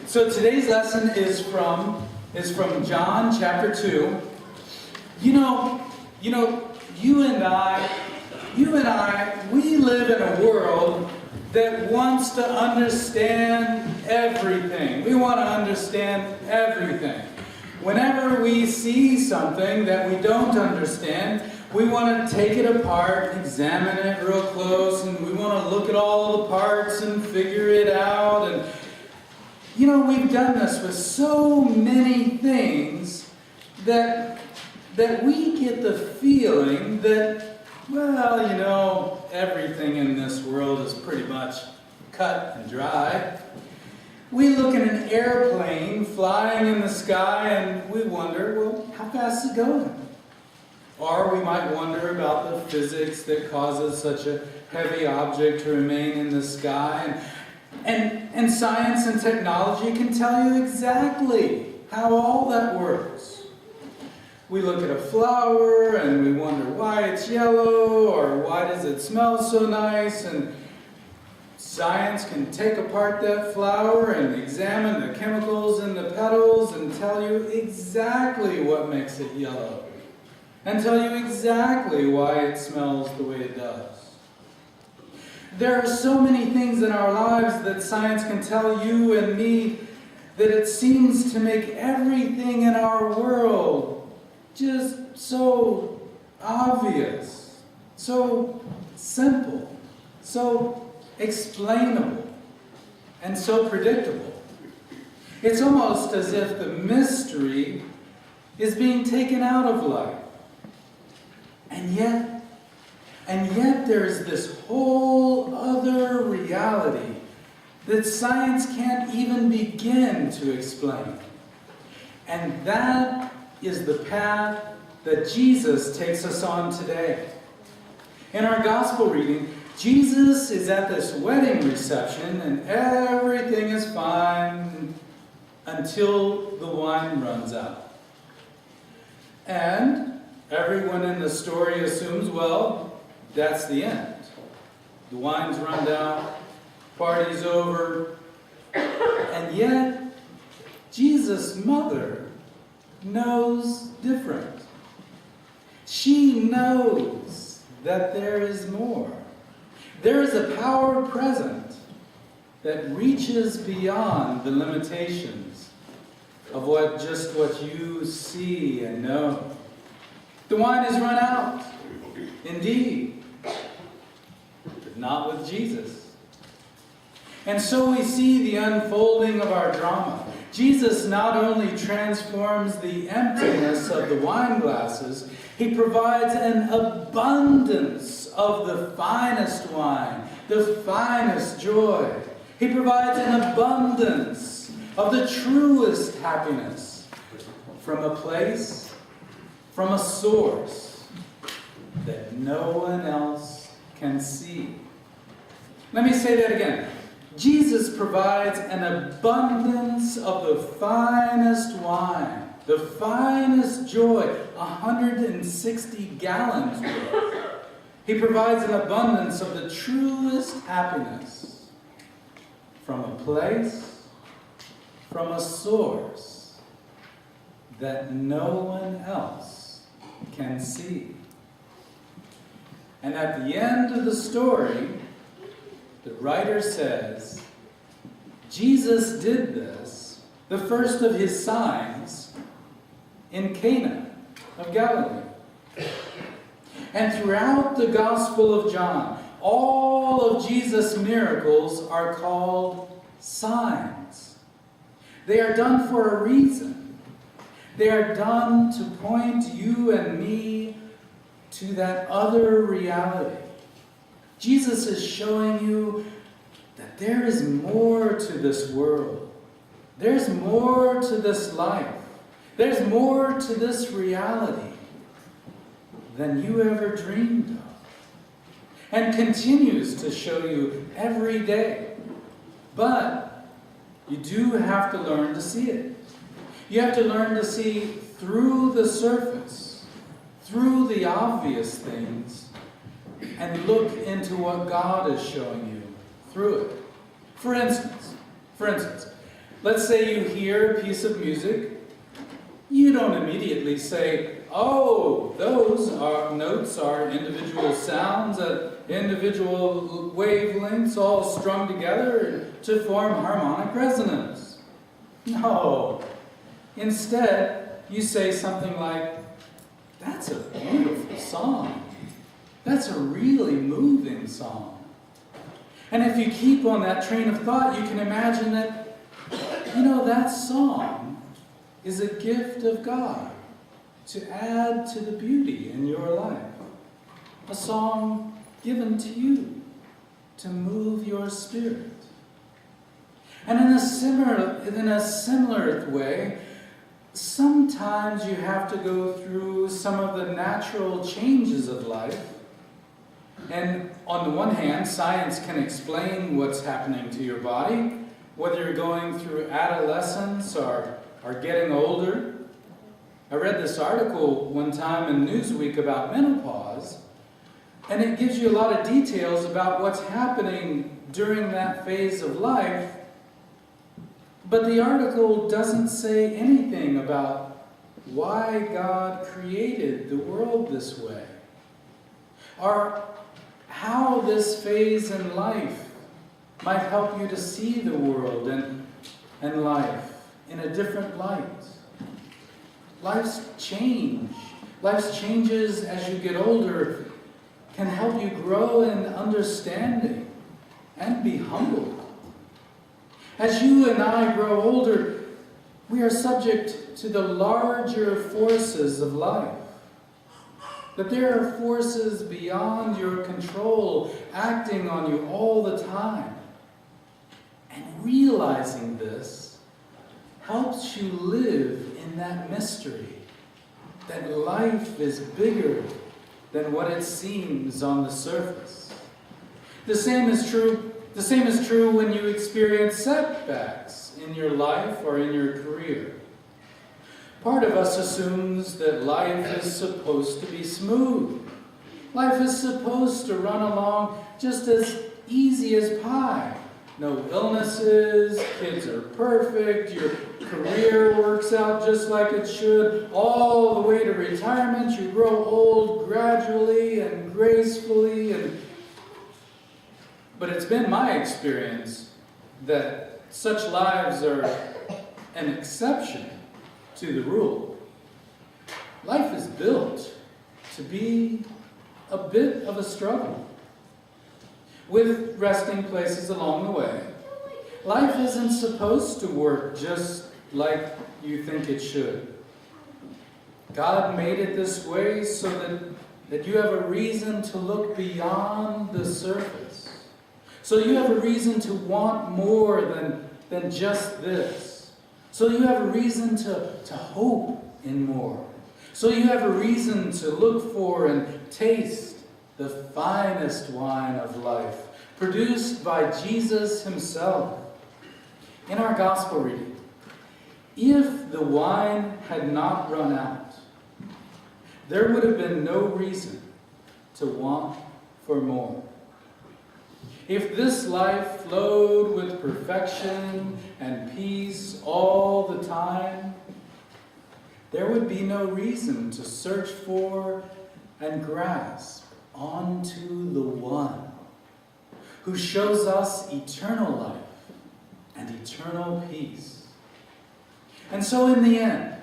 So today's lesson is from John chapter 2. You and I, we live in a world that wants to understand everything. We want to understand everything. Whenever we see something that we don't understand, we want to take it apart, examine it real close, and we want to look at all the parts and figure it out. And we've done this with so many things that we get the feeling that, everything in this world is pretty much cut and dry. We look at an airplane flying in the sky and we wonder, how fast is it going? Or we might wonder about the physics that causes such a heavy object to remain in the sky. And science and technology can tell you exactly how all that works. We look at a flower and we wonder why it's yellow or why does it smell so nice. And science can take apart that flower and examine the chemicals in the petals and tell you exactly what makes it yellow. And tell you exactly why it smells the way it does. There are so many things in our lives that science can tell you and me that it seems to make everything in our world just so obvious, so simple, so explainable, and so predictable. It's almost as if the mystery is being taken out of life. And yet there's this whole other reality that science can't even begin to explain. And that is the path that Jesus takes us on today. In our gospel reading, Jesus is at this wedding reception and everything is fine until the wine runs out. And everyone in the story assumes, that's the end. The wine's run out, party's over, and yet Jesus' mother knows different. She knows that there is more. There is a power present that reaches beyond the limitations of what you see and know. The wine is run out, indeed, but not with Jesus. And so we see the unfolding of our drama. Jesus not only transforms the emptiness of the wine glasses, he provides an abundance of the finest wine, the finest joy. He provides an abundance of the truest happiness from a place, from a source that no one else can see. Let me say that again. Jesus provides an abundance of the finest wine, the finest joy, 160 gallons worth. He provides an abundance of the truest happiness from a place, from a source that no one else can see. And at the end of the story, the writer says, Jesus did this, the first of his signs, in Cana of Galilee. And throughout the Gospel of John, all of Jesus' miracles are called signs. They are done for a reason. They are done to point you and me to that other reality. Jesus is showing you that there is more to this world. There's more to this life. There's more to this reality than you ever dreamed of. And continues to show you every day. But you do have to learn to see it. You have to learn to see through the surface, through the obvious things, and look into what God is showing you through it. For instance, Let's say you hear a piece of music. You don't immediately say, oh, those notes are individual sounds at individual wavelengths all strung together to form harmonic resonance. No. Instead, you say something like, that's a beautiful song. That's a really moving song. And if you keep on that train of thought, you can imagine that, that song is a gift of God to add to the beauty in your life. A song given to you to move your spirit. And in a similar way, sometimes you have to go through some of the natural changes of life. And on the one hand, science can explain what's happening to your body, whether you're going through adolescence or getting older. I read this article one time in Newsweek about menopause, and it gives you a lot of details about what's happening during that phase of life. But the article doesn't say anything about why God created the world this way, or how this phase in life might help you to see the world and life in a different light. Life's changes as you get older can help you grow in understanding and be humbled. As you and I grow older, we are subject to the larger forces of life. That there are forces beyond your control acting on you all the time. And realizing this helps you live in that mystery, that life is bigger than what it seems on the surface. The same is true when you experience setbacks in your life or in your career. Part of us assumes that life is supposed to be smooth. Life is supposed to run along just as easy as pie. No illnesses, kids are perfect, your career works out just like it should, all the way to retirement. You grow old gradually and gracefully. But it's been my experience that such lives are an exception to the rule. Life is built to be a bit of a struggle, with resting places along the way. Life isn't supposed to work just like you think it should. God made it this way so that you have a reason to look beyond the surface. So you have a reason to want more than just this. So you have a reason to hope in more. So you have a reason to look for and taste the finest wine of life, produced by Jesus himself. In our gospel reading, if the wine had not run out, there would have been no reason to want for more. If this life flowed with perfection and peace all the time, there would be no reason to search for and grasp onto the one who shows us eternal life and eternal peace. And so in the end,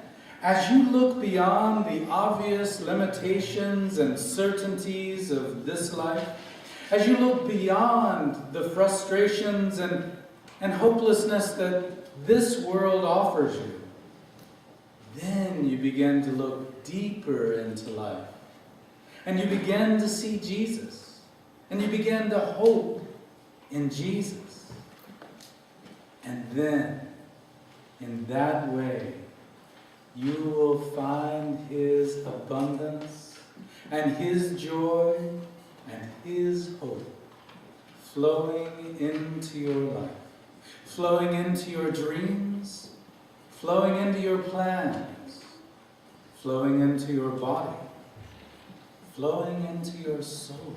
as you look beyond the obvious limitations and certainties of this life, as you look beyond the frustrations and hopelessness that this world offers you, then you begin to look deeper into life. And you begin to see Jesus. And you begin to hope in Jesus. And then, in that way, you will find his abundance and his joy and his hope flowing into your life, flowing into your dreams, flowing into your plans, flowing into your body, flowing into your soul.